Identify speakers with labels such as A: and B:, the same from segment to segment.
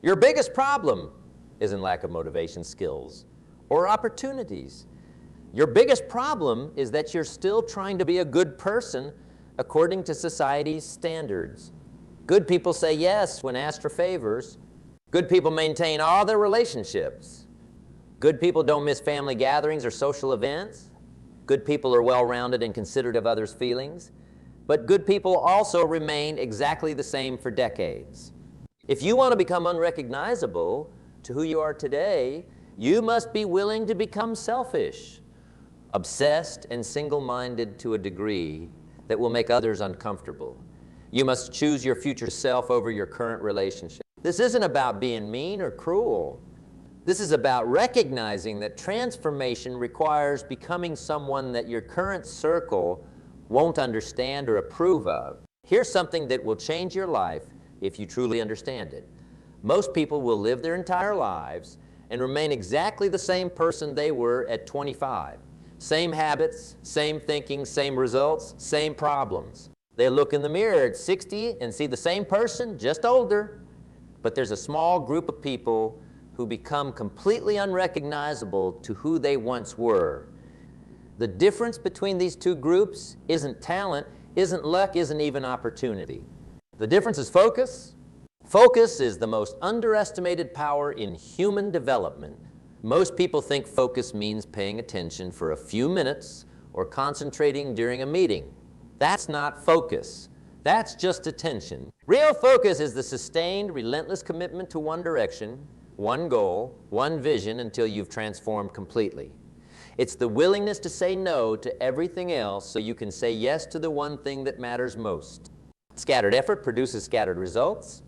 A: Your biggest problem isn't lack of motivation skills or opportunities. Your biggest problem is that you're still trying to be a good person according to society's standards. Good people say yes when asked for favors. Good people maintain all their relationships. Good people don't miss family gatherings or social events. Good people are well-rounded and considerate of others' feelings. But good people also remain exactly the same for decades. If you want to become unrecognizable to who you are today, you must be willing to become selfish, obsessed and single-minded to a degree that will make others uncomfortable. You must choose your future self over your current relationship. This isn't about being mean or cruel. This is about recognizing that transformation requires becoming someone that your current circle won't understand or approve of. Here's something that will change your life if you truly understand it. Most people will live their entire lives and remain exactly the same person they were at 25. Same habits, same thinking, same results, same problems. They look in the mirror at 60 and see the same person, just older. But there's a small group of people who become completely unrecognizable to who they once were. The difference between these two groups isn't talent, isn't luck, isn't even opportunity. The difference is focus. Focus is the most underestimated power in human development. Most people think focus means paying attention for a few minutes or concentrating during a meeting. That's not focus. That's just attention. Real focus is the sustained, relentless commitment to one direction, one goal, one vision until you've transformed completely. It's the willingness to say no to everything else so you can say yes to the one thing that matters most. Scattered effort produces scattered results.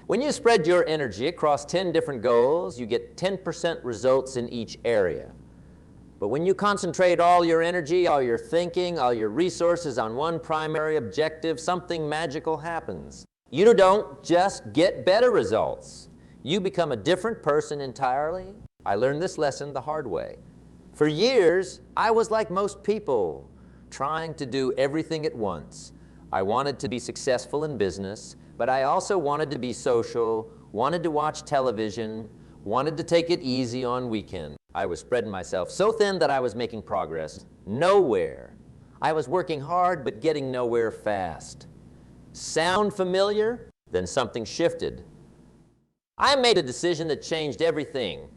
A: When you spread your energy across 10 different goals, you get 10% results in each area. But when you concentrate all your energy, all your thinking, all your resources on one primary objective, something magical happens. You don't just get better results. You become a different person entirely. I learned this lesson the hard way. For years, I was like most people, trying to do everything at once. I wanted to be successful in business, but I also wanted to be social, wanted to watch television, wanted to take it easy on weekends. I was spreading myself so thin that I was making progress nowhere. I was working hard, but getting nowhere fast. Sound familiar? Then something shifted. I made a decision that changed everything.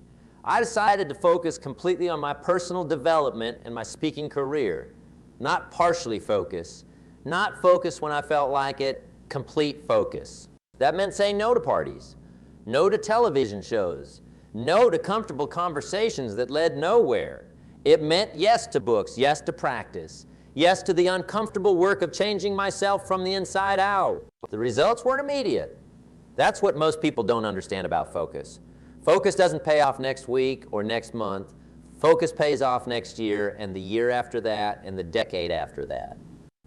A: I decided to focus completely on my personal development and my speaking career. Not partially focus, not focus when I felt like it, complete focus. That meant saying no to parties, no to television shows, no to comfortable conversations that led nowhere. It meant yes to books, yes to practice, yes to the uncomfortable work of changing myself from the inside out. The results weren't immediate. That's what most people don't understand about focus. Focus doesn't pay off next week or next month. Focus pays off next year and the year after that and the decade after that.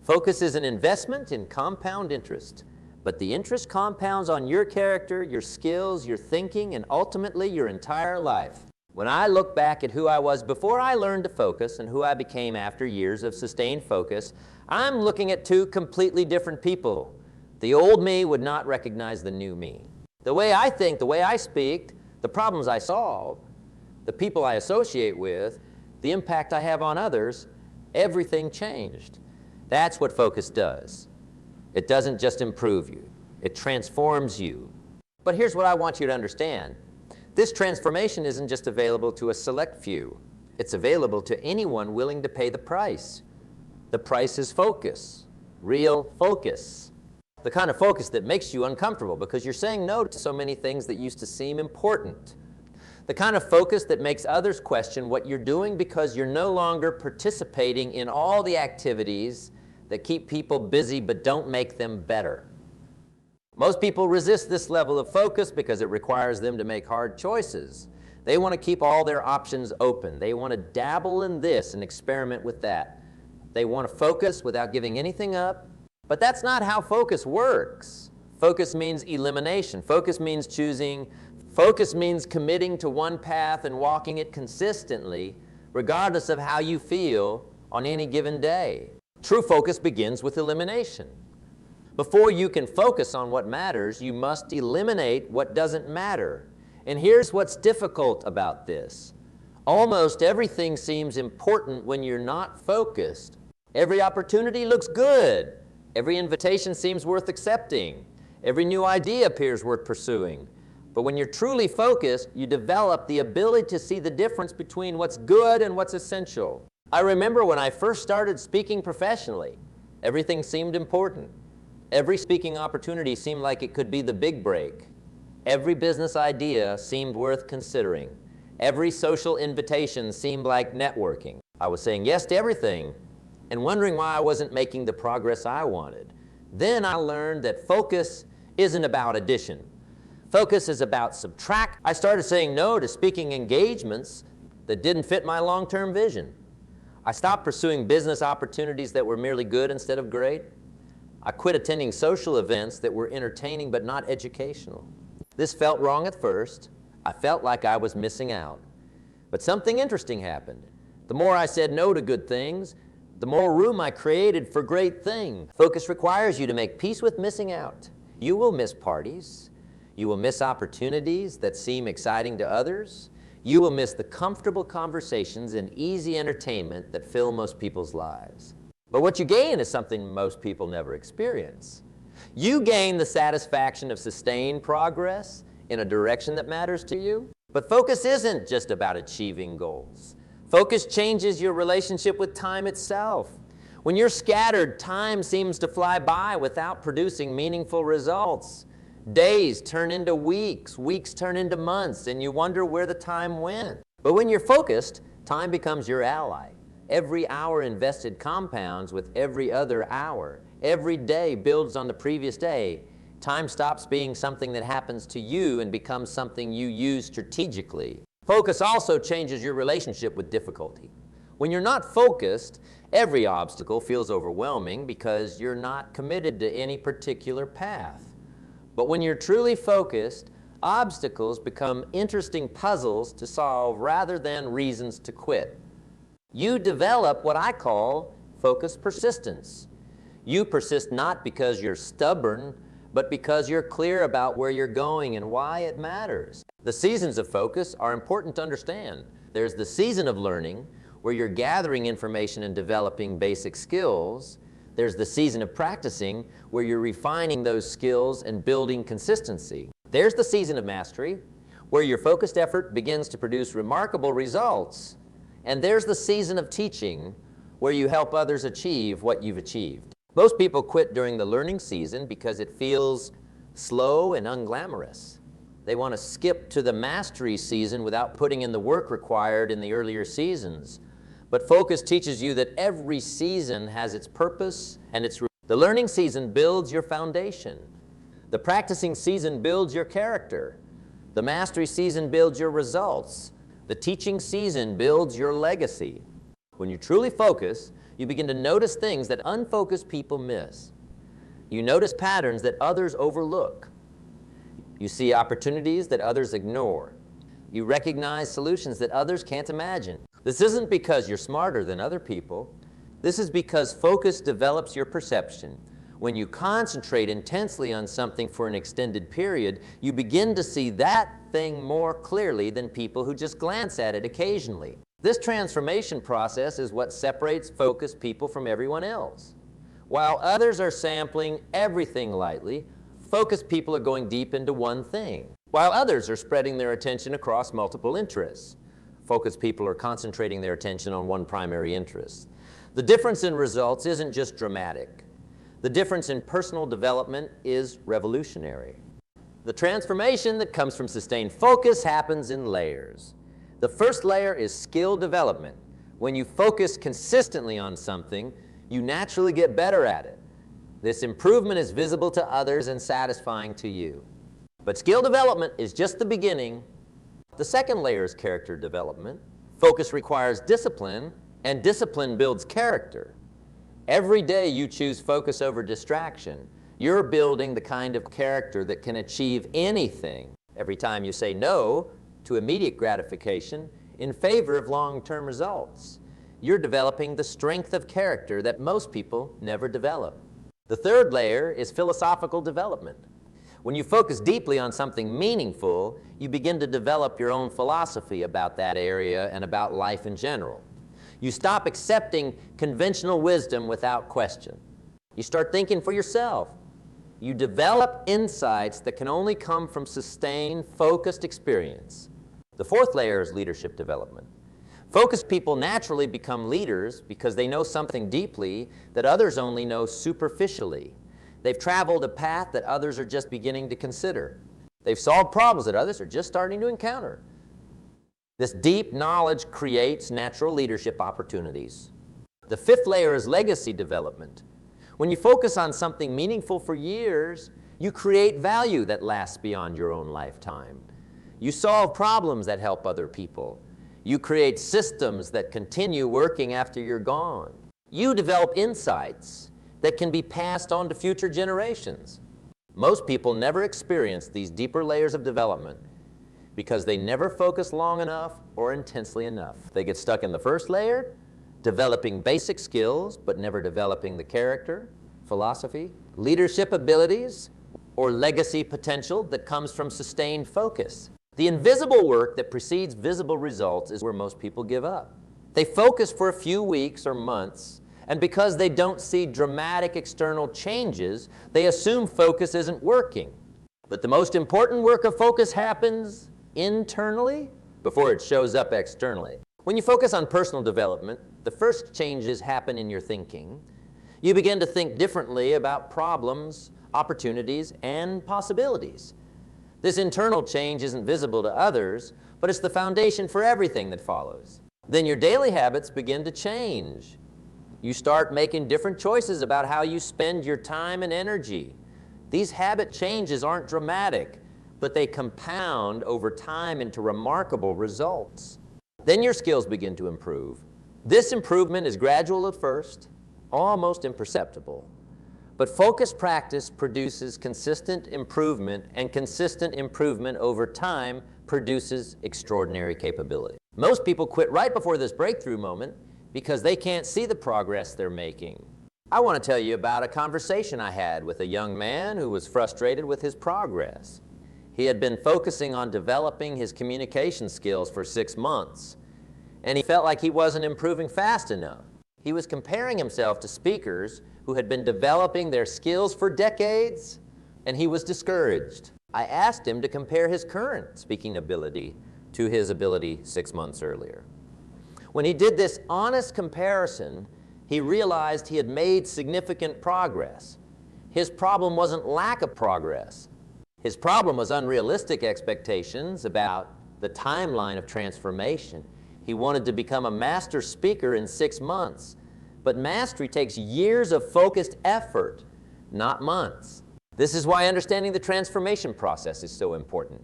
A: Focus is an investment in compound interest. But the interest compounds on your character, your skills, your thinking, and ultimately your entire life. When I look back at who I was before I learned to focus and who I became after years of sustained focus, I'm looking at two completely different people. The old me would not recognize the new me. The way I think, the way I speak, the problems I solve, the people I associate with, the impact I have on others, everything changed. That's what focus does. It doesn't just improve you, it transforms you. But here's what I want you to understand. This transformation isn't just available to a select few. It's available to anyone willing to pay the price. The price is focus, real focus. The kind of focus that makes you uncomfortable because you're saying no to so many things that used to seem important. The kind of focus that makes others question what you're doing because you're no longer participating in all the activities that keep people busy but don't make them better. Most people resist this level of focus because it requires them to make hard choices. They want to keep all their options open. They want to dabble in this and experiment with that. They want to focus without giving anything up. But that's not how focus works. Focus means elimination. Focus means choosing. Focus means committing to one path and walking it consistently, regardless of how you feel on any given day. True focus begins with elimination. Before you can focus on what matters, you must eliminate what doesn't matter. And here's what's difficult about this. Almost everything seems important when you're not focused. Every opportunity looks good. Every invitation seems worth accepting. Every new idea appears worth pursuing. But when you're truly focused, you develop the ability to see the difference between what's good and what's essential. I remember when I first started speaking professionally, everything seemed important. Every speaking opportunity seemed like it could be the big break. Every business idea seemed worth considering. Every social invitation seemed like networking. I was saying yes to everything and wondering why I wasn't making the progress I wanted. Then I learned that focus isn't about addition. Focus is about subtract. I started saying no to speaking engagements that didn't fit my long-term vision. I stopped pursuing business opportunities that were merely good instead of great. I quit attending social events that were entertaining but not educational. This felt wrong at first. I felt like I was missing out. But something interesting happened. The more I said no to good things, the more room I created for great things. Focus requires you to make peace with missing out. You will miss parties. You will miss opportunities that seem exciting to others. You will miss the comfortable conversations and easy entertainment that fill most people's lives. But what you gain is something most people never experience. You gain the satisfaction of sustained progress in a direction that matters to you. But focus isn't just about achieving goals. Focus changes your relationship with time itself. When you're scattered, time seems to fly by without producing meaningful results. Days turn into weeks, weeks turn into months, and you wonder where the time went. But when you're focused, time becomes your ally. Every hour invested compounds with every other hour. Every day builds on the previous day. Time stops being something that happens to you and becomes something you use strategically. Focus also changes your relationship with difficulty. When you're not focused, every obstacle feels overwhelming because you're not committed to any particular path. But when you're truly focused, obstacles become interesting puzzles to solve rather than reasons to quit. You develop what I call focused persistence. You persist not because you're stubborn, but because you're clear about where you're going and why it matters. The seasons of focus are important to understand. There's the season of learning, where you're gathering information and developing basic skills. There's the season of practicing, where you're refining those skills and building consistency. There's the season of mastery, where your focused effort begins to produce remarkable results. And there's the season of teaching, where you help others achieve what you've achieved. Most people quit during the learning season because it feels slow and unglamorous. They want to skip to the mastery season without putting in the work required in the earlier seasons. But focus teaches you that every season has its purpose and its root. The learning season builds your foundation. The practicing season builds your character. The mastery season builds your results. The teaching season builds your legacy. When you truly focus, you begin to notice things that unfocused people miss. You notice patterns that others overlook. You see opportunities that others ignore. You recognize solutions that others can't imagine. This isn't because you're smarter than other people. This is because focus develops your perception. When you concentrate intensely on something for an extended period, you begin to see that thing more clearly than people who just glance at it occasionally. This transformation process is what separates focused people from everyone else. While others are sampling everything lightly, focused people are going deep into one thing. While others are spreading their attention across multiple interests, focused people are concentrating their attention on one primary interest. The difference in results isn't just dramatic. The difference in personal development is revolutionary. The transformation that comes from sustained focus happens in layers. The first layer is skill development. When you focus consistently on something, you naturally get better at it. This improvement is visible to others and satisfying to you. But skill development is just the beginning. The second layer is character development. Focus requires discipline, and discipline builds character. Every day you choose focus over distraction. You're building the kind of character that can achieve anything. Every time you say no to immediate gratification in favor of long-term results, you're developing the strength of character that most people never develop. The third layer is philosophical development. When you focus deeply on something meaningful, you begin to develop your own philosophy about that area and about life in general. You stop accepting conventional wisdom without question. You start thinking for yourself. You develop insights that can only come from sustained, focused experience. The fourth layer is leadership development. Focused people naturally become leaders because they know something deeply that others only know superficially. They've traveled a path that others are just beginning to consider. They've solved problems that others are just starting to encounter. This deep knowledge creates natural leadership opportunities. The fifth layer is legacy development. When you focus on something meaningful for years, you create value that lasts beyond your own lifetime. You solve problems that help other people. You create systems that continue working after you're gone. You develop insights that can be passed on to future generations. Most people never experience these deeper layers of development because they never focus long enough or intensely enough. They get stuck in the first layer, developing basic skills, but never developing the character, philosophy, leadership abilities, or legacy potential that comes from sustained focus. The invisible work that precedes visible results is where most people give up. They focus for a few weeks or months, and because they don't see dramatic external changes, they assume focus isn't working. But the most important work of focus happens internally before it shows up externally. When you focus on personal development, the first changes happen in your thinking. You begin to think differently about problems, opportunities, and possibilities. This internal change isn't visible to others, but it's the foundation for everything that follows. Then your daily habits begin to change. You start making different choices about how you spend your time and energy. These habit changes aren't dramatic, but they compound over time into remarkable results. Then your skills begin to improve. This improvement is gradual at first, almost imperceptible. But focused practice produces consistent improvement, and consistent improvement over time produces extraordinary capability. Most people quit right before this breakthrough moment because they can't see the progress they're making. I want to tell you about a conversation I had with a young man who was frustrated with his progress. He had been focusing on developing his communication skills for 6 months, and he felt like he wasn't improving fast enough. He was comparing himself to speakers who had been developing their skills for decades, and he was discouraged. I asked him to compare his current speaking ability to his ability 6 months earlier. When he did this honest comparison, he realized he had made significant progress. His problem wasn't lack of progress. His problem was unrealistic expectations about the timeline of transformation. He wanted to become a master speaker in 6 months, but mastery takes years of focused effort, not months. This is why understanding the transformation process is so important.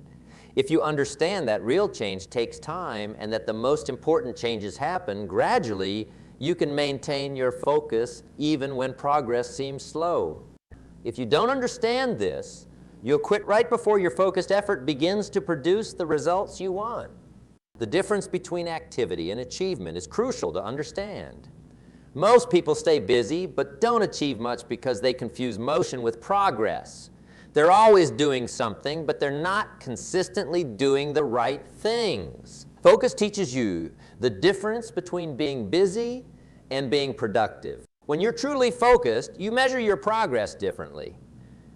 A: If you understand that real change takes time and that the most important changes happen gradually, you can maintain your focus even when progress seems slow. If you don't understand this, you'll quit right before your focused effort begins to produce the results you want. The difference between activity and achievement is crucial to understand. Most people stay busy but don't achieve much because they confuse motion with progress. They're always doing something, but they're not consistently doing the right things. Focus teaches you the difference between being busy and being productive. When you're truly focused, you measure your progress differently.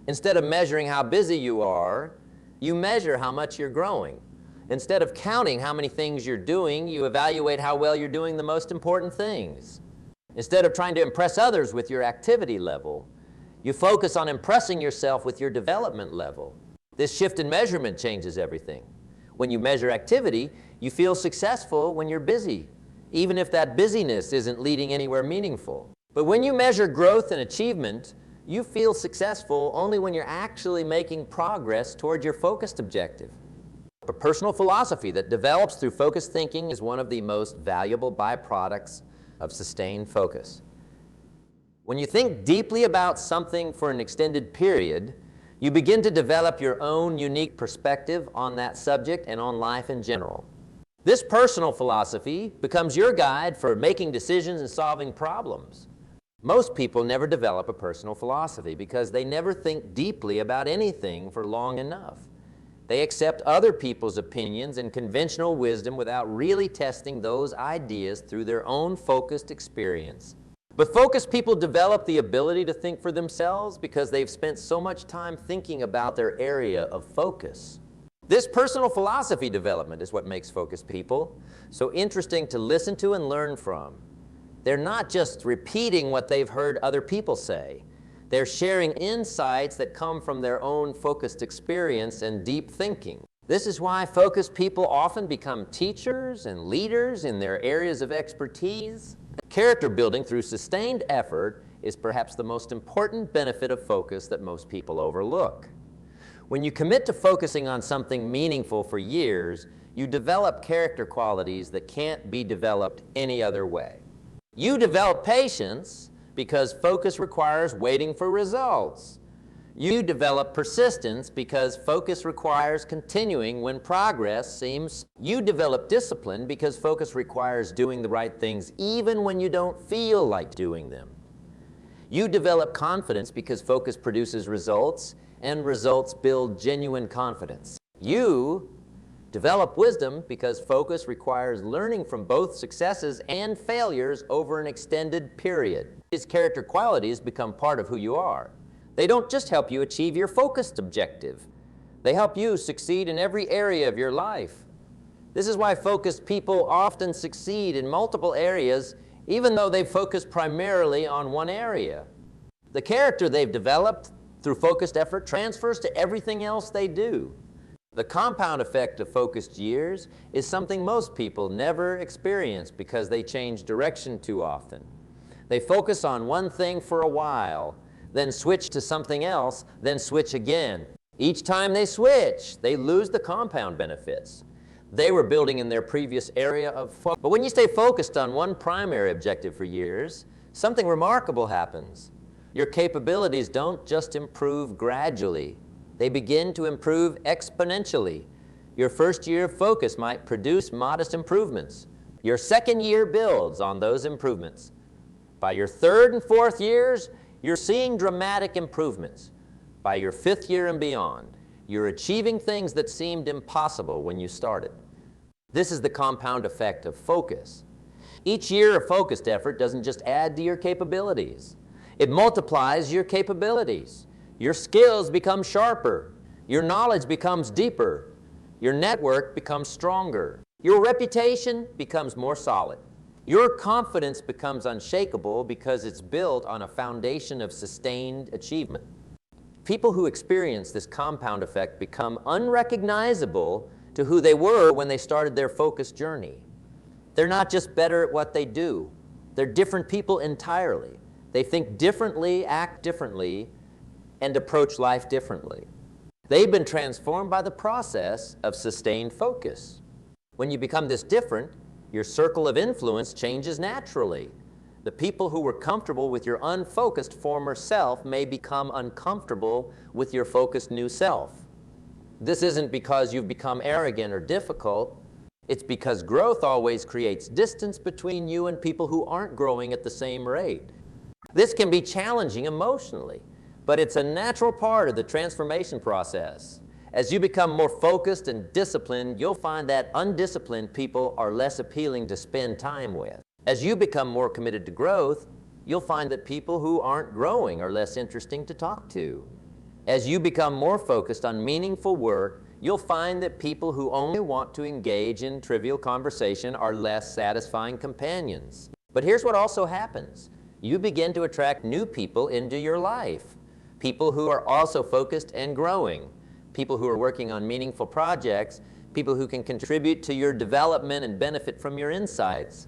A: Instead of measuring how busy you are, you measure how much you're growing. Instead of counting how many things you're doing, you evaluate how well you're doing the most important things. Instead of trying to impress others with your activity level, you focus on impressing yourself with your development level. This shift in measurement changes everything. When you measure activity, you feel successful when you're busy, even if that busyness isn't leading anywhere meaningful. But when you measure growth and achievement, you feel successful only when you're actually making progress toward your focused objective. A personal philosophy that develops through focused thinking is one of the most valuable byproducts of sustained focus. When you think deeply about something for an extended period, you begin to develop your own unique perspective on that subject and on life in general. This personal philosophy becomes your guide for making decisions and solving problems. Most people never develop a personal philosophy because they never think deeply about anything for long enough. They accept other people's opinions and conventional wisdom without really testing those ideas through their own focused experience. But focused people develop the ability to think for themselves because they've spent so much time thinking about their area of focus. This personal philosophy development is what makes focused people so interesting to listen to and learn from. They're not just repeating what they've heard other people say. They're sharing insights that come from their own focused experience and deep thinking. This is why focused people often become teachers and leaders in their areas of expertise. Character building through sustained effort is perhaps the most important benefit of focus that most people overlook. When you commit to focusing on something meaningful for years, you develop character qualities that can't be developed any other way. You develop patience because focus requires waiting for results. You develop persistence because focus requires continuing when progress seems. You develop discipline because focus requires doing the right things even when you don't feel like doing them. You develop confidence because focus produces results, and results build genuine confidence. You develop wisdom because focus requires learning from both successes and failures over an extended period. These character qualities become part of who you are. They don't just help you achieve your focused objective. They help you succeed in every area of your life. This is why focused people often succeed in multiple areas, even though they focus primarily on one area. The character they've developed through focused effort transfers to everything else they do. The compound effect of focused years is something most people never experience because they change direction too often. They focus on one thing for a while, then switch to something else, then switch again. Each time they switch, they lose the compound benefits they were building in their previous area of focus. But when you stay focused on one primary objective for years, something remarkable happens. Your capabilities don't just improve gradually. They begin to improve exponentially. Your first year of focus might produce modest improvements. Your second year builds on those improvements. By your third and fourth years, you're seeing dramatic improvements. By your fifth year and beyond, you're achieving things that seemed impossible when you started. This is the compound effect of focus. Each year of focused effort doesn't just add to your capabilities. It multiplies your capabilities. Your skills become sharper. Your knowledge becomes deeper. Your network becomes stronger. Your reputation becomes more solid. Your confidence becomes unshakable because it's built on a foundation of sustained achievement. People who experience this compound effect become unrecognizable to who they were when they started their focus journey. They're not just better at what they do. They're different people entirely. They think differently, act differently, and approach life differently. They've been transformed by the process of sustained focus. When you become this different, your circle of influence changes naturally. The people who were comfortable with your unfocused former self may become uncomfortable with your focused new self. This isn't because you've become arrogant or difficult. It's because growth always creates distance between you and people who aren't growing at the same rate. This can be challenging emotionally, but it's a natural part of the transformation process. As you become more focused and disciplined, you'll find that undisciplined people are less appealing to spend time with. As you become more committed to growth, you'll find that people who aren't growing are less interesting to talk to. As you become more focused on meaningful work, you'll find that people who only want to engage in trivial conversation are less satisfying companions. But here's what also happens. You begin to attract new people into your life. People who are also focused and growing. People who are working on meaningful projects. People who can contribute to your development and benefit from your insights.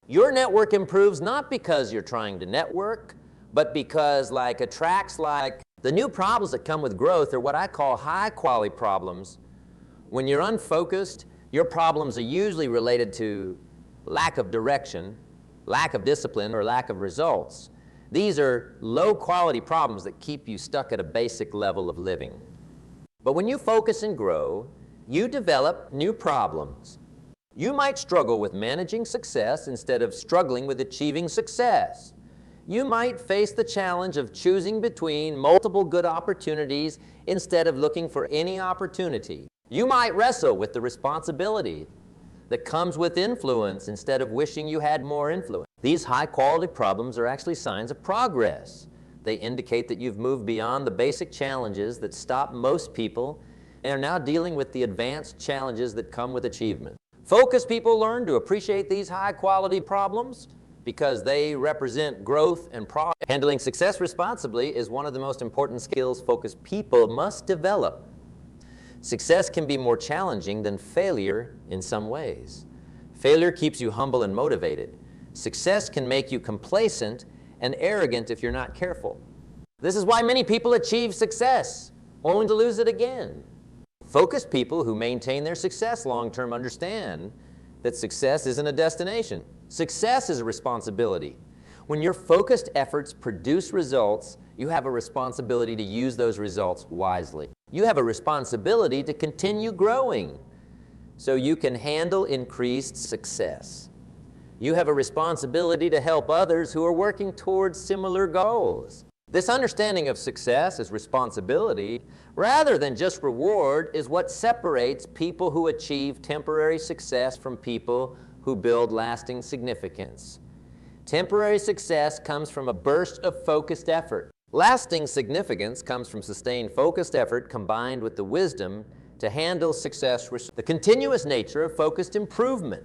A: Your network improves not because you're trying to network, but because the new problems that come with growth are what I call high-quality problems. When you're unfocused, your problems are usually related to lack of direction, lack of discipline, or lack of results. These are low-quality problems that keep you stuck at a basic level of living. But when you focus and grow, you develop new problems. You might struggle with managing success instead of struggling with achieving success. You might face the challenge of choosing between multiple good opportunities instead of looking for any opportunity. You might wrestle with the responsibility that comes with influence instead of wishing you had more influence. These high-quality problems are actually signs of progress. They indicate that you've moved beyond the basic challenges that stop most people and are now dealing with the advanced challenges that come with achievement. Focused people learn to appreciate these high-quality problems because they represent growth and progress. Handling success responsibly is one of the most important skills focused people must develop. Success can be more challenging than failure in some ways. Failure keeps you humble and motivated. Success can make you complacent and arrogant if you're not careful. This is why many people achieve success, only to lose it again. Focused people who maintain their success long-term understand that success isn't a destination. Success is a responsibility. When your focused efforts produce results, you have a responsibility to use those results wisely. You have a responsibility to continue growing so you can handle increased success. You have a responsibility to help others who are working towards similar goals. This understanding of success as responsibility, rather than just reward, is what separates people who achieve temporary success from people who build lasting significance. Temporary success comes from a burst of focused effort. Lasting significance comes from sustained focused effort combined with the wisdom to handle success. The continuous nature of focused improvement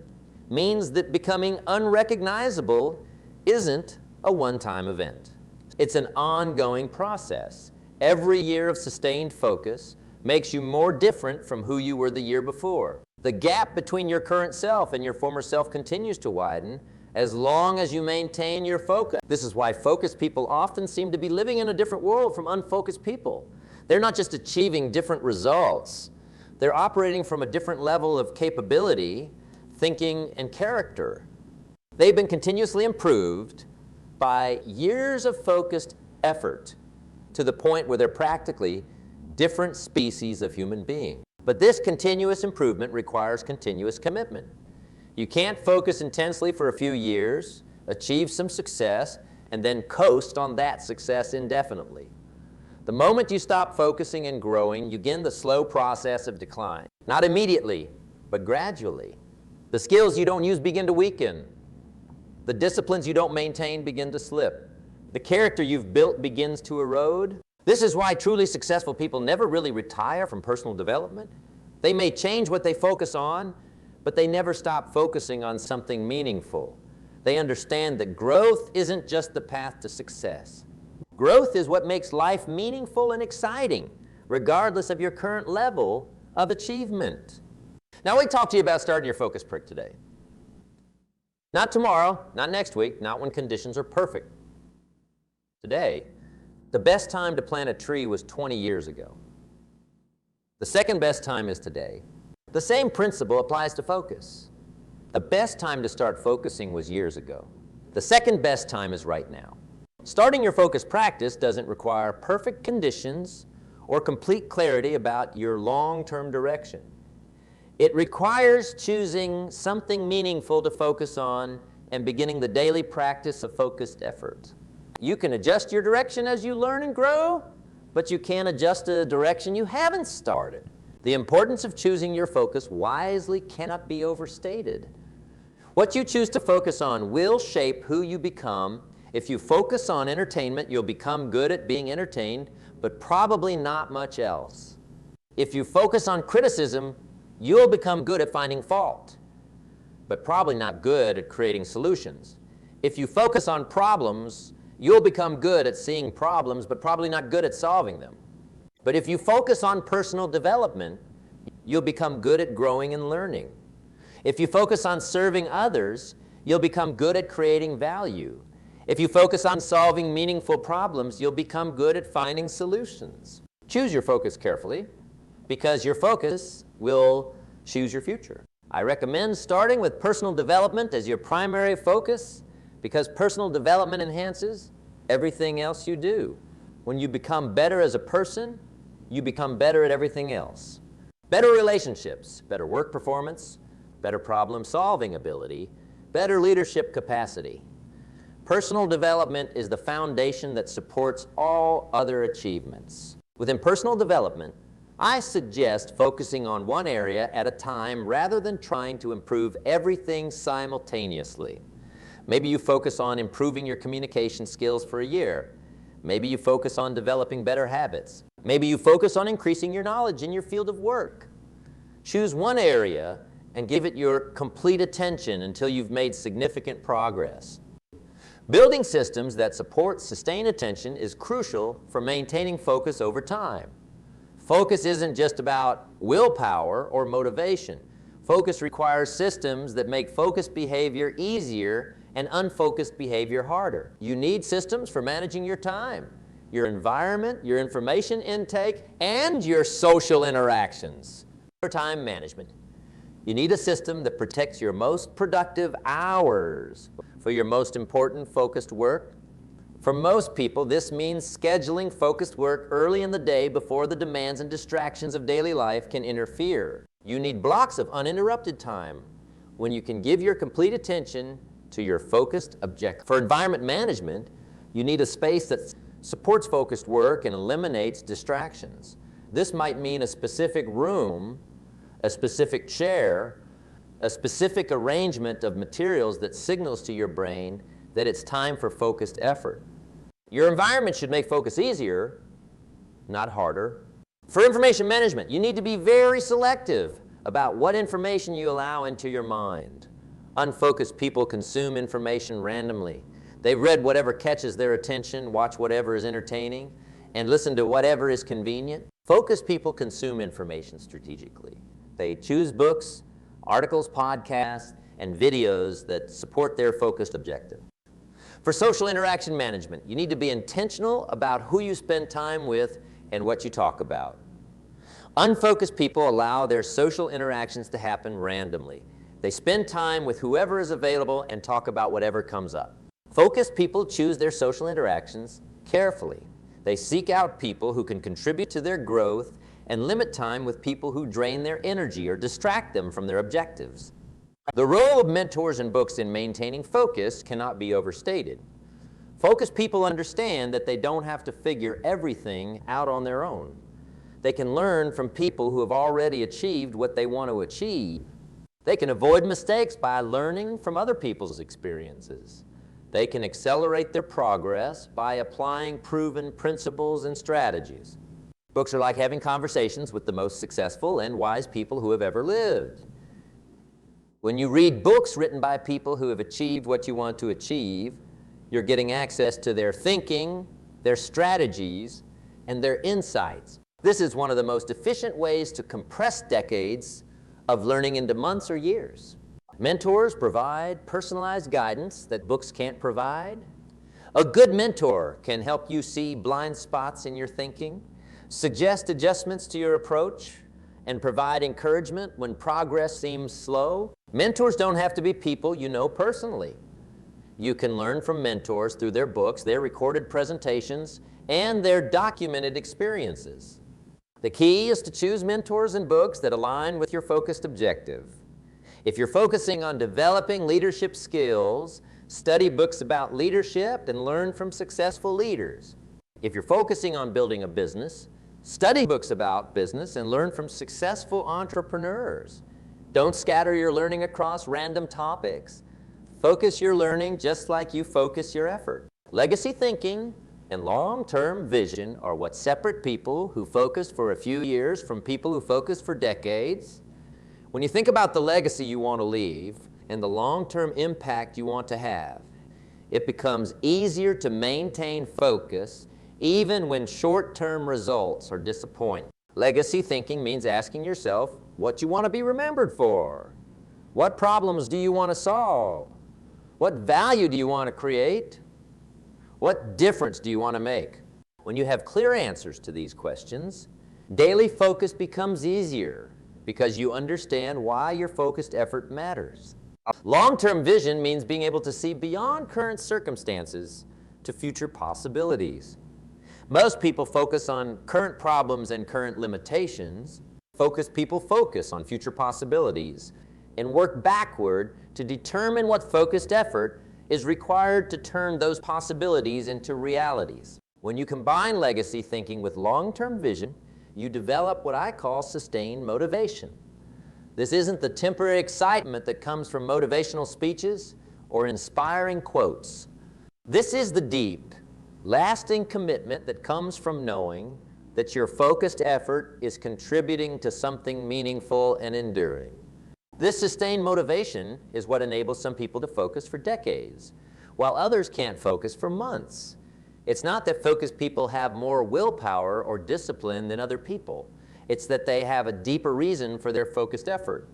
A: means that becoming unrecognizable isn't a one-time event. It's an ongoing process. Every year of sustained focus makes you more different from who you were the year before. The gap between your current self and your former self continues to widen as long as you maintain your focus. This is why focused people often seem to be living in a different world from unfocused people. They're not just achieving different results. They're operating from a different level of capability, thinking, and character. They've been continuously improved by years of focused effort to the point where they're practically different species of human being. But this continuous improvement requires continuous commitment. You can't focus intensely for a few years, achieve some success, and then coast on that success indefinitely. The moment you stop focusing and growing, you begin the slow process of decline. Not immediately, but gradually. The skills you don't use begin to weaken. The disciplines you don't maintain begin to slip. The character you've built begins to erode. This is why truly successful people never really retire from personal development. They may change what they focus on, but they never stop focusing on something meaningful. They understand that growth isn't just the path to success. Growth is what makes life meaningful and exciting, regardless of your current level of achievement. Now, we talked to you about starting your focus prick today. Not tomorrow, not next week, not when conditions are perfect. Today, the best time to plant a tree was 20 years ago. The second best time is today. The same principle applies to focus. The best time to start focusing was years ago. The second best time is right now. Starting your focus practice doesn't require perfect conditions or complete clarity about your long-term direction. It requires choosing something meaningful to focus on and beginning the daily practice of focused effort. You can adjust your direction as you learn and grow, but you can't adjust a direction you haven't started. The importance of choosing your focus wisely cannot be overstated. What you choose to focus on will shape who you become. If you focus on entertainment, you'll become good at being entertained, but probably not much else. If you focus on criticism, you'll become good at finding fault, but probably not good at creating solutions. If you focus on problems, you'll become good at seeing problems, but probably not good at solving them. But if you focus on personal development, you'll become good at growing and learning. If you focus on serving others, you'll become good at creating value. If you focus on solving meaningful problems, you'll become good at finding solutions. Choose your focus carefully, because your focus will choose your future. I recommend starting with personal development as your primary focus, because personal development enhances everything else you do. When you become better as a person, you become better at everything else. Better relationships, better work performance, better problem-solving ability, better leadership capacity. Personal development is the foundation that supports all other achievements. Within personal development, I suggest focusing on one area at a time rather than trying to improve everything simultaneously. Maybe you focus on improving your communication skills for a year. Maybe you focus on developing better habits. Maybe you focus on increasing your knowledge in your field of work. Choose one area and give it your complete attention until you've made significant progress. Building systems that support sustained attention is crucial for maintaining focus over time. Focus isn't just about willpower or motivation. Focus requires systems that make focused behavior easier and unfocused behavior harder. You need systems for managing your time, your environment, your information intake, and your social interactions. For time management, you need a system that protects your most productive hours for your most important focused work. For most people, this means scheduling focused work early in the day before the demands and distractions of daily life can interfere. You need blocks of uninterrupted time when you can give your complete attention to your focused objective. For environment management, you need a space that supports focused work and eliminates distractions. This might mean a specific room, a specific chair, a specific arrangement of materials that signals to your brain that it's time for focused effort. Your environment should make focus easier, not harder. For information management, you need to be very selective about what information you allow into your mind. Unfocused people consume information randomly. They read whatever catches their attention, watch whatever is entertaining, and listen to whatever is convenient. Focused people consume information strategically. They choose books, articles, podcasts, and videos that support their focused objective. For social interaction management, you need to be intentional about who you spend time with and what you talk about. Unfocused people allow their social interactions to happen randomly. They spend time with whoever is available and talk about whatever comes up. Focused people choose their social interactions carefully. They seek out people who can contribute to their growth and limit time with people who drain their energy or distract them from their objectives. The role of mentors and books in maintaining focus cannot be overstated. Focused people understand that they don't have to figure everything out on their own. They can learn from people who have already achieved what they want to achieve. They can avoid mistakes by learning from other people's experiences. They can accelerate their progress by applying proven principles and strategies. Books are like having conversations with the most successful and wise people who have ever lived. When you read books written by people who have achieved what you want to achieve, you're getting access to their thinking, their strategies, and their insights. This is one of the most efficient ways to compress decades of learning into months or years. Mentors provide personalized guidance that books can't provide. A good mentor can help you see blind spots in your thinking, suggest adjustments to your approach, and provide encouragement when progress seems slow. Mentors don't have to be people you know personally. You can learn from mentors through their books, their recorded presentations, and their documented experiences. The key is to choose mentors and books that align with your focused objective. If you're focusing on developing leadership skills, study books about leadership and learn from successful leaders. If you're focusing on building a business, study books about business and learn from successful entrepreneurs. Don't scatter your learning across random topics. Focus your learning just like you focus your effort. Legacy thinking and long-term vision are what separate people who focus for a few years from people who focus for decades. When you think about the legacy you want to leave and the long-term impact you want to have, it becomes easier to maintain focus even when short-term results are disappointing. Legacy thinking means asking yourself what you want to be remembered for. What problems do you want to solve? What value do you want to create? What difference do you want to make? When you have clear answers to these questions, daily focus becomes easier because you understand why your focused effort matters. Long-term vision means being able to see beyond current circumstances to future possibilities. Most people focus on current problems and current limitations. Focused people focus on future possibilities and work backward to determine what focused effort is required to turn those possibilities into realities. When you combine legacy thinking with long-term vision, you develop what I call sustained motivation. This isn't the temporary excitement that comes from motivational speeches or inspiring quotes. This is the deep, lasting commitment that comes from knowing that your focused effort is contributing to something meaningful and enduring. This sustained motivation is what enables some people to focus for decades, while others can't focus for months. It's not that focused people have more willpower or discipline than other people. It's that they have a deeper reason for their focused effort.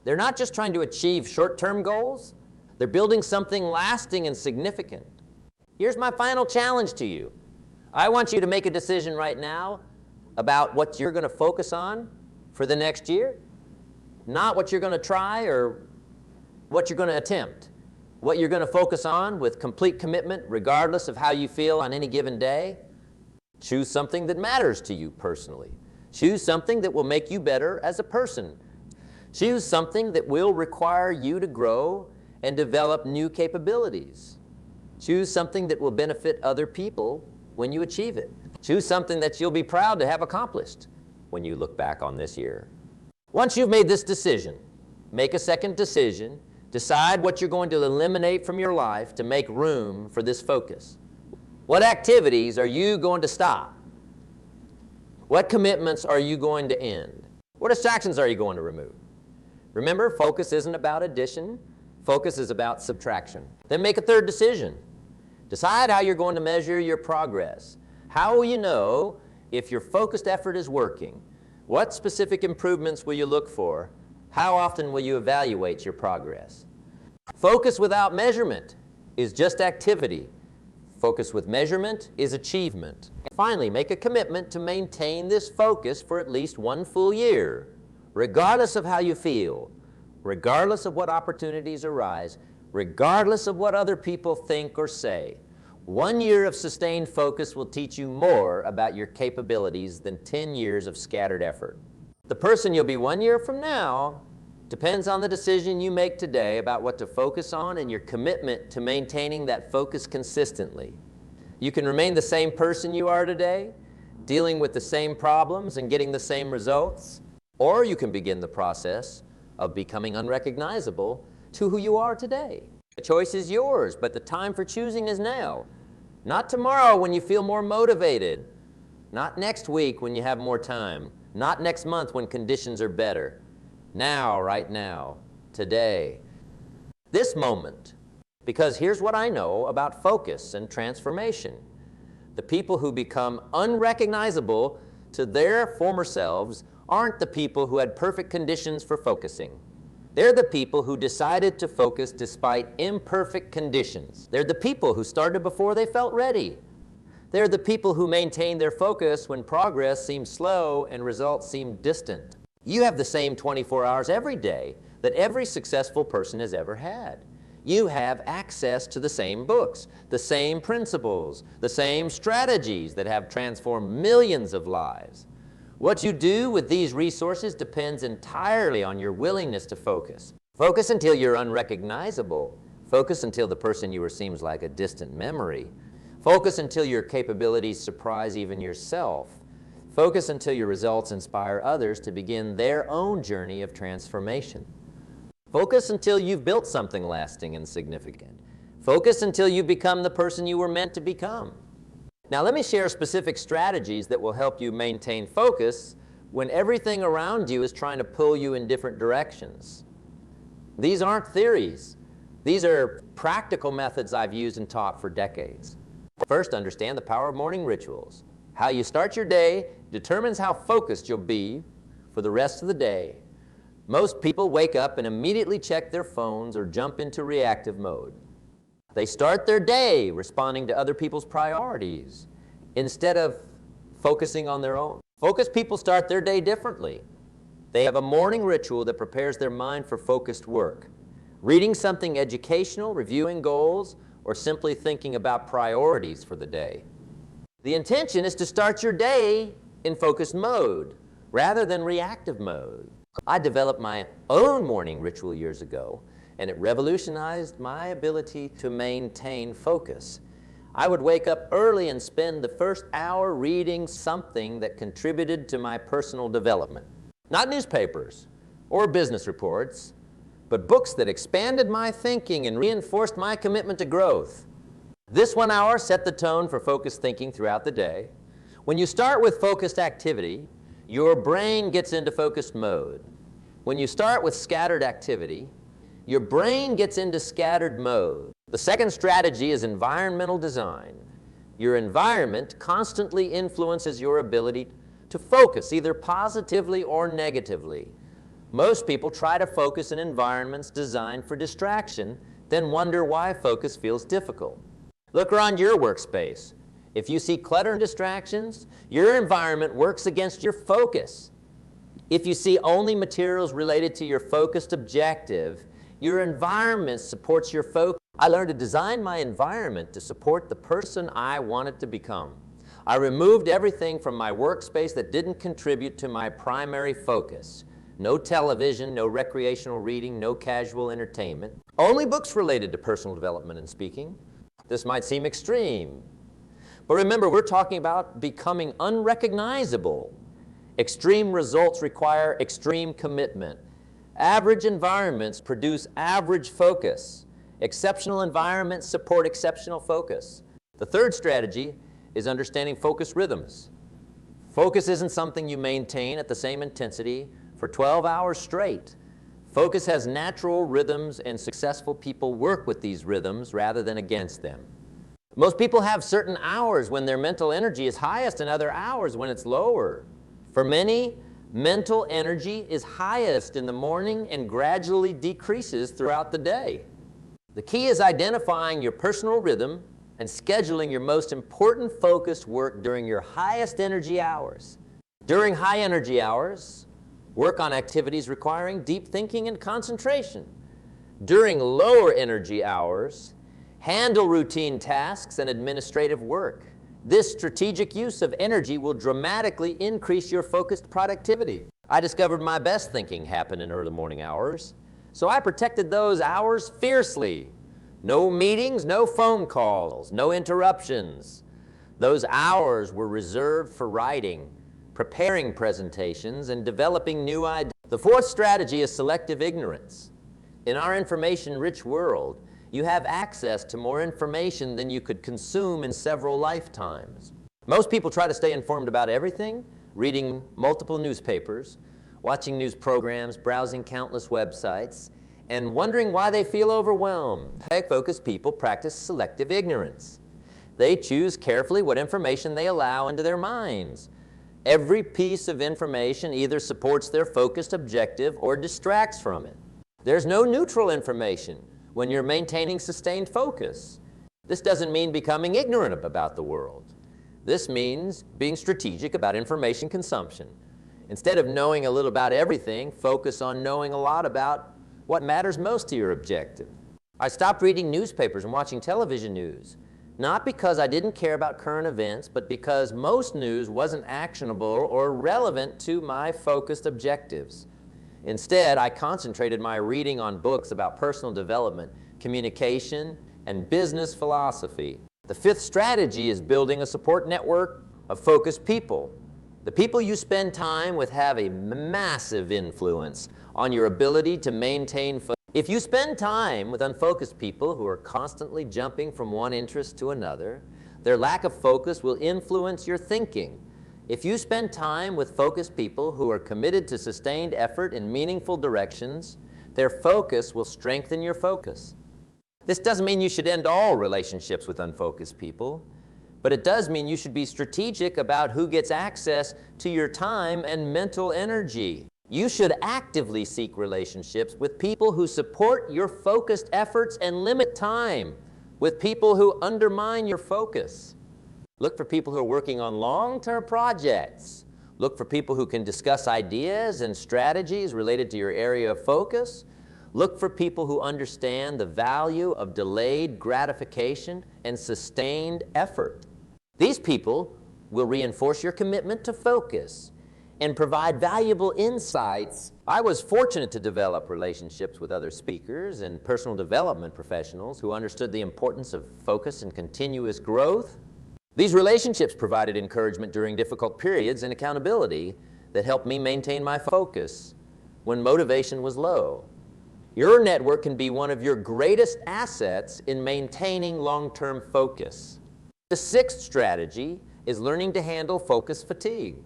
A: They're not just trying to achieve short-term goals. They're building something lasting and significant. Here's my final challenge to you. I want you to make a decision right now about what you're going to focus on for the next year. Not what you're going to try or what you're going to attempt. What you're going to focus on with complete commitment, regardless of how you feel on any given day. Choose something that matters to you personally. Choose something that will make you better as a person. Choose something that will require you to grow and develop new capabilities. Choose something that will benefit other people when you achieve it. Choose something that you'll be proud to have accomplished when you look back on this year. Once you've made this decision, make a second decision. Decide what you're going to eliminate from your life to make room for this focus. What activities are you going to stop? What commitments are you going to end? What distractions are you going to remove? Remember, focus isn't about addition. Focus is about subtraction. Then make a third decision. Decide how you're going to measure your progress. How will you know if your focused effort is working? What specific improvements will you look for? How often will you evaluate your progress? Focus without measurement is just activity. Focus with measurement is achievement. Finally, make a commitment to maintain this focus for at least one full year, regardless of how you feel, regardless of what opportunities arise, regardless of what other people think or say. 1 year of sustained focus will teach you more about your capabilities than 10 years of scattered effort. The person you'll be 1 year from now depends on the decision you make today about what to focus on and your commitment to maintaining that focus consistently. You can remain the same person you are today, dealing with the same problems and getting the same results, or you can begin the process of becoming unrecognizable to who you are today. The choice is yours, but the time for choosing is now. Not tomorrow when you feel more motivated. Not next week when you have more time. Not next month when conditions are better. Now, right now, today. This moment. Because here's what I know about focus and transformation. The people who become unrecognizable to their former selves aren't the people who had perfect conditions for focusing. They're the people who decided to focus despite imperfect conditions. They're the people who started before they felt ready. They're the people who maintained their focus when progress seemed slow and results seemed distant. You have the same 24 hours every day that every successful person has ever had. You have access to the same books, the same principles, the same strategies that have transformed millions of lives. What you do with these resources depends entirely on your willingness to focus. Focus until you're unrecognizable. Focus until the person you were seems like a distant memory. Focus until your capabilities surprise even yourself. Focus until your results inspire others to begin their own journey of transformation. Focus until you've built something lasting and significant. Focus until you become the person you were meant to become. Now let me share specific strategies that will help you maintain focus when everything around you is trying to pull you in different directions. These aren't theories. These are practical methods I've used and taught for decades. First, understand the power of morning rituals. How you start your day determines how focused you'll be for the rest of the day. Most people wake up and immediately check their phones or jump into reactive mode. They start their day responding to other people's priorities instead of focusing on their own. Focused people start their day differently. They have a morning ritual that prepares their mind for focused work. Reading something educational, reviewing goals, or simply thinking about priorities for the day. The intention is to start your day in focused mode rather than reactive mode. I developed my own morning ritual years ago, and it revolutionized my ability to maintain focus. I would wake up early and spend the first hour reading something that contributed to my personal development. Not newspapers or business reports, but books that expanded my thinking and reinforced my commitment to growth. This 1 hour set the tone for focused thinking throughout the day. When you start with focused activity, your brain gets into focused mode. When you start with scattered activity, your brain gets into scattered mode. The second strategy is environmental design. Your environment constantly influences your ability to focus, either positively or negatively. Most people try to focus in environments designed for distraction, then wonder why focus feels difficult. Look around your workspace. If you see clutter and distractions, your environment works against your focus. If you see only materials related to your focused objective, your environment supports your focus. I learned to design my environment to support the person I wanted to become. I removed everything from my workspace that didn't contribute to my primary focus. No television, no recreational reading, no casual entertainment. Only books related to personal development and speaking. This might seem extreme, but remember, we're talking about becoming unrecognizable. Extreme results require extreme commitment. Average environments produce average focus. Exceptional environments support exceptional focus. The third strategy is understanding focus rhythms. Focus isn't something you maintain at the same intensity for 12 hours straight. Focus has natural rhythms, and successful people work with these rhythms rather than against them. Most people have certain hours when their mental energy is highest and other hours when it's lower. For many, mental energy is highest in the morning and gradually decreases throughout the day. The key is identifying your personal rhythm and scheduling your most important focused work during your highest energy hours. During high energy hours, work on activities requiring deep thinking and concentration. During lower energy hours, handle routine tasks and administrative work. This strategic use of energy will dramatically increase your focused productivity. I discovered my best thinking happened in early morning hours, so I protected those hours fiercely. No meetings, no phone calls, no interruptions. Those hours were reserved for writing, preparing presentations, and developing new ideas. The fourth strategy is selective ignorance. In our information-rich world, you have access to more information than you could consume in several lifetimes. Most people try to stay informed about everything, reading multiple newspapers, watching news programs, browsing countless websites, and wondering why they feel overwhelmed. High-focused people practice selective ignorance. They choose carefully what information they allow into their minds. Every piece of information either supports their focused objective or distracts from it. There's no neutral information when you're maintaining sustained focus. This doesn't mean becoming ignorant about the world. This means being strategic about information consumption. Instead of knowing a little about everything, focus on knowing a lot about what matters most to your objective. I stopped reading newspapers and watching television news, not because I didn't care about current events, but because most news wasn't actionable or relevant to my focused objectives. Instead, I concentrated my reading on books about personal development, communication, and business philosophy. The fifth strategy is building a support network of focused people. The people you spend time with have a massive influence on your ability to maintain focus. If you spend time with unfocused people who are constantly jumping from one interest to another, their lack of focus will influence your thinking. If you spend time with focused people who are committed to sustained effort in meaningful directions, their focus will strengthen your focus. This doesn't mean you should end all relationships with unfocused people, but it does mean you should be strategic about who gets access to your time and mental energy. You should actively seek relationships with people who support your focused efforts and limit time with people who undermine your focus. Look for people who are working on long-term projects. Look for people who can discuss ideas and strategies related to your area of focus. Look for people who understand the value of delayed gratification and sustained effort. These people will reinforce your commitment to focus and provide valuable insights. I was fortunate to develop relationships with other speakers and personal development professionals who understood the importance of focus and continuous growth. These relationships provided encouragement during difficult periods and accountability that helped me maintain my focus when motivation was low. Your network can be one of your greatest assets in maintaining long-term focus. The sixth strategy is learning to handle focus fatigue.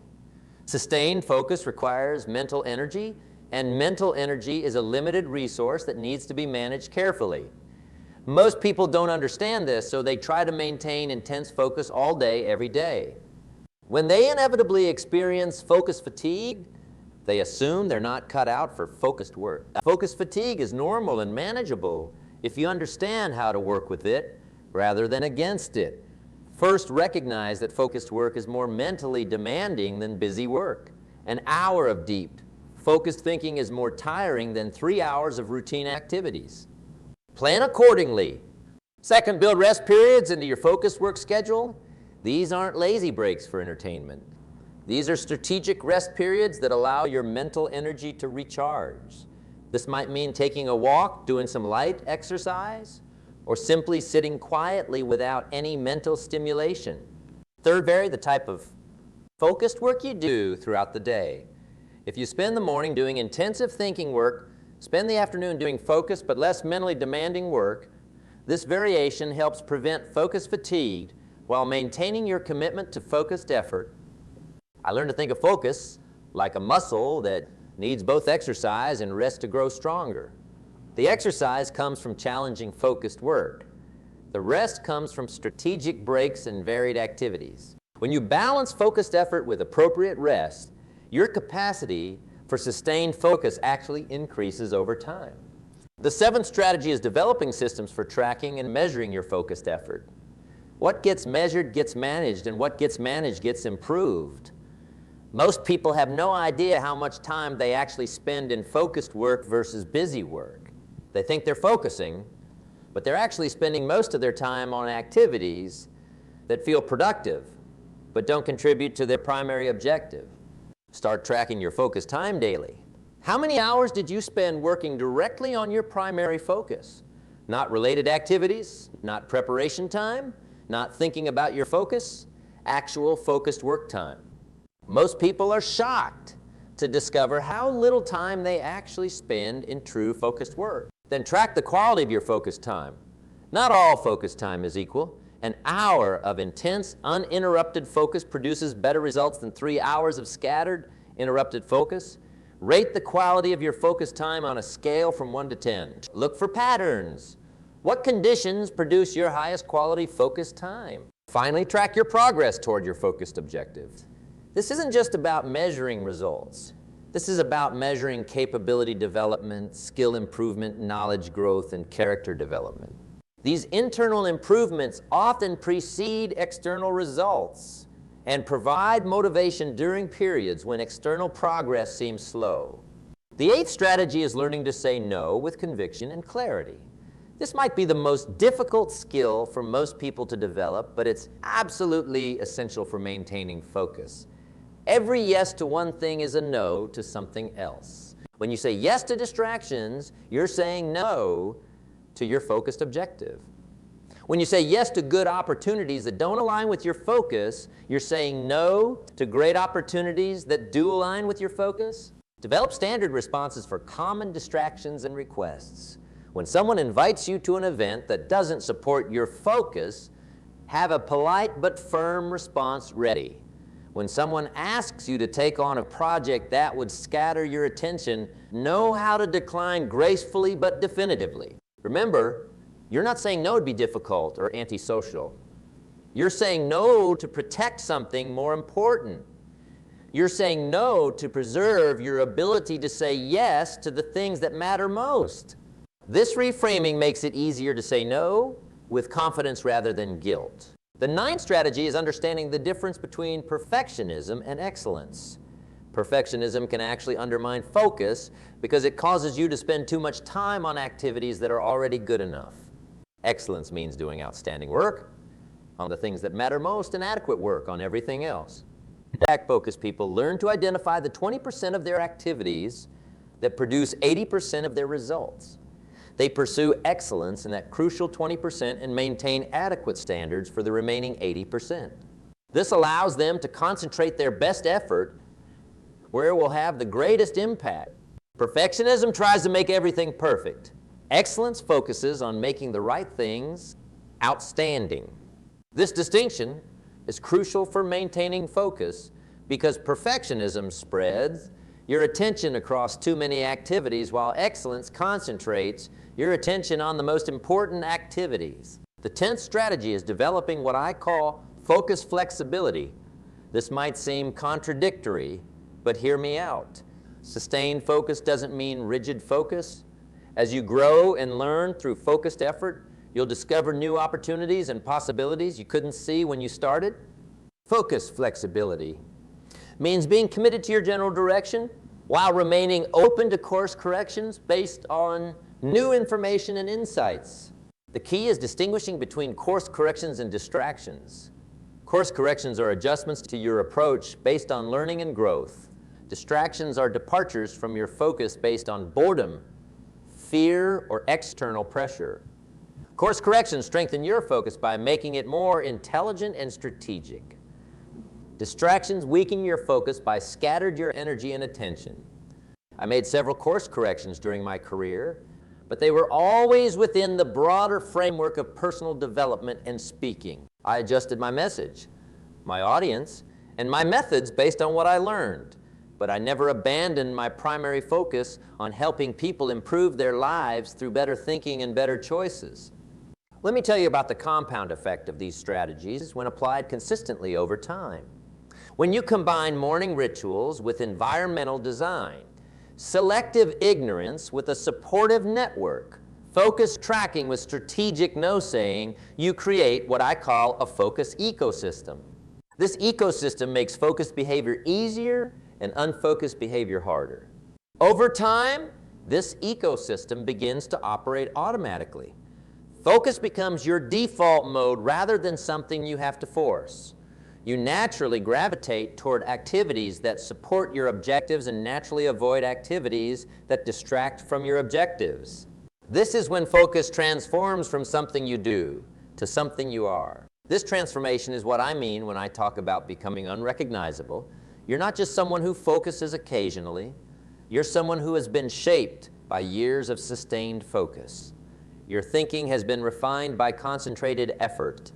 A: Sustained focus requires mental energy, and mental energy is a limited resource that needs to be managed carefully. Most people don't understand this, so they try to maintain intense focus all day, every day. When they inevitably experience focus fatigue, they assume they're not cut out for focused work. Focus fatigue is normal and manageable if you understand how to work with it rather than against it. First, recognize that focused work is more mentally demanding than busy work. An hour of deep, focused thinking is more tiring than 3 hours of routine activities. Plan accordingly. Second, build rest periods into your focused work schedule. These aren't lazy breaks for entertainment. These are strategic rest periods that allow your mental energy to recharge. This might mean taking a walk, doing some light exercise, or simply sitting quietly without any mental stimulation. Third, vary the type of focused work you do throughout the day. If you spend the morning doing intensive thinking work, spend the afternoon doing focused but less mentally demanding work. This variation helps prevent focus fatigue while maintaining your commitment to focused effort. I learned to think of focus like a muscle that needs both exercise and rest to grow stronger. The exercise comes from challenging focused work. The rest comes from strategic breaks and varied activities. When you balance focused effort with appropriate rest, your capacity for sustained focus actually increases over time. The seventh strategy is developing systems for tracking and measuring your focused effort. What gets measured gets managed, and what gets managed gets improved. Most people have no idea how much time they actually spend in focused work versus busy work. They think they're focusing, but they're actually spending most of their time on activities that feel productive, but don't contribute to their primary objective. Start tracking your focus time daily. How many hours did you spend working directly on your primary focus? Not related activities, not preparation time, not thinking about your focus, actual focused work time. Most people are shocked to discover how little time they actually spend in true focused work. Then track the quality of your focus time. Not all focus time is equal. An hour of intense, uninterrupted focus produces better results than 3 hours of scattered, interrupted focus. Rate the quality of your focus time on a scale from 1 to 10. Look for patterns. What conditions produce your highest quality focus time? Finally, track your progress toward your focused objectives. This isn't just about measuring results. This is about measuring capability development, skill improvement, knowledge growth, and character development. These internal improvements often precede external results and provide motivation during periods when external progress seems slow. The eighth strategy is learning to say no with conviction and clarity. This might be the most difficult skill for most people to develop, but it's absolutely essential for maintaining focus. Every yes to one thing is a no to something else. When you say yes to distractions, you're saying no to your focused objective. When you say yes to good opportunities that don't align with your focus, you're saying no to great opportunities that do align with your focus. Develop standard responses for common distractions and requests. When someone invites you to an event that doesn't support your focus, have a polite but firm response ready. When someone asks you to take on a project that would scatter your attention, know how to decline gracefully but definitively. Remember, you're not saying no to be difficult or antisocial. You're saying no to protect something more important. You're saying no to preserve your ability to say yes to the things that matter most. This reframing makes it easier to say no with confidence rather than guilt. The ninth strategy is understanding the difference between perfectionism and excellence. Perfectionism can actually undermine focus because it causes you to spend too much time on activities that are already good enough. Excellence means doing outstanding work on the things that matter most and adequate work on everything else. Focused people learn to identify the 20% of their activities that produce 80% of their results. They pursue excellence in that crucial 20% and maintain adequate standards for the remaining 80%. This allows them to concentrate their best effort where it will have the greatest impact. Perfectionism tries to make everything perfect. Excellence focuses on making the right things outstanding. This distinction is crucial for maintaining focus because perfectionism spreads your attention across too many activities while excellence concentrates your attention on the most important activities. The 10th strategy is developing what I call focus flexibility. This might seem contradictory, but hear me out. Sustained focus doesn't mean rigid focus. As you grow and learn through focused effort, you'll discover new opportunities and possibilities you couldn't see when you started. Focus flexibility means being committed to your general direction while remaining open to course corrections based on new information and insights. The key is distinguishing between course corrections and distractions. Course corrections are adjustments to your approach based on learning and growth. Distractions are departures from your focus based on boredom, fear, or external pressure. Course corrections strengthen your focus by making it more intelligent and strategic. Distractions weaken your focus by scattering your energy and attention. I made several course corrections during my career, but they were always within the broader framework of personal development and speaking. I adjusted my message, my audience, and my methods based on what I learned, but I never abandoned my primary focus on helping people improve their lives through better thinking and better choices. Let me tell you about the compound effect of these strategies when applied consistently over time. When you combine morning rituals with environmental design, selective ignorance with a supportive network, focused tracking with strategic no-saying, you create what I call a focus ecosystem. This ecosystem makes focused behavior easier and unfocused behavior harder. Over time, this ecosystem begins to operate automatically. Focus becomes your default mode rather than something you have to force. You naturally gravitate toward activities that support your objectives and naturally avoid activities that distract from your objectives. This is when focus transforms from something you do to something you are. This transformation is what I mean when I talk about becoming unrecognizable. You're not just someone who focuses occasionally. You're someone who has been shaped by years of sustained focus. Your thinking has been refined by concentrated effort.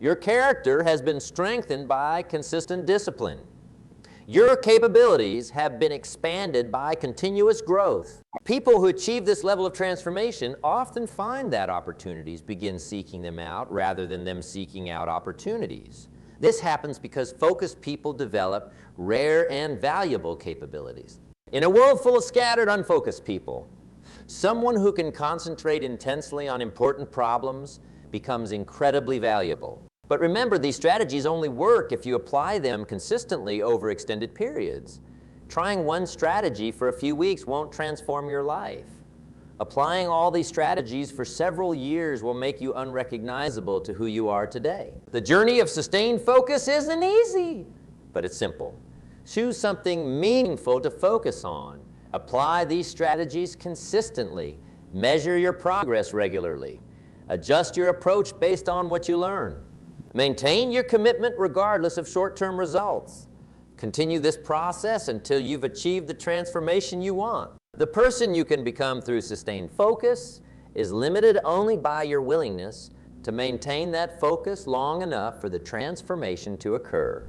A: Your character has been strengthened by consistent discipline. Your capabilities have been expanded by continuous growth. People who achieve this level of transformation often find that opportunities begin seeking them out rather than them seeking out opportunities. This happens because focused people develop rare and valuable capabilities. In a world full of scattered, unfocused people, someone who can concentrate intensely on important problems becomes incredibly valuable. But remember, these strategies only work if you apply them consistently over extended periods. Trying one strategy for a few weeks won't transform your life. Applying all these strategies for several years will make you unrecognizable to who you are today. The journey of sustained focus isn't easy, but it's simple. Choose something meaningful to focus on. Apply these strategies consistently. Measure your progress regularly. Adjust your approach based on what you learn. Maintain your commitment regardless of short-term results. Continue this process until you've achieved the transformation you want. The person you can become through sustained focus is limited only by your willingness to maintain that focus long enough for the transformation to occur.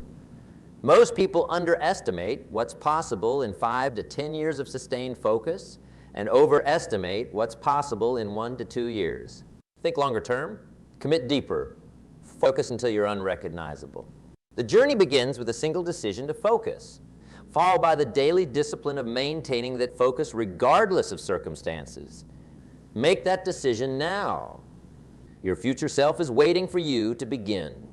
A: Most people underestimate what's possible in 5 to 10 years of sustained focus and overestimate what's possible in 1 to 2 years. Think longer term, commit deeper. Focus until you're unrecognizable. The journey begins with a single decision to focus, followed by the daily discipline of maintaining that focus regardless of circumstances. Make that decision now. Your future self is waiting for you to begin.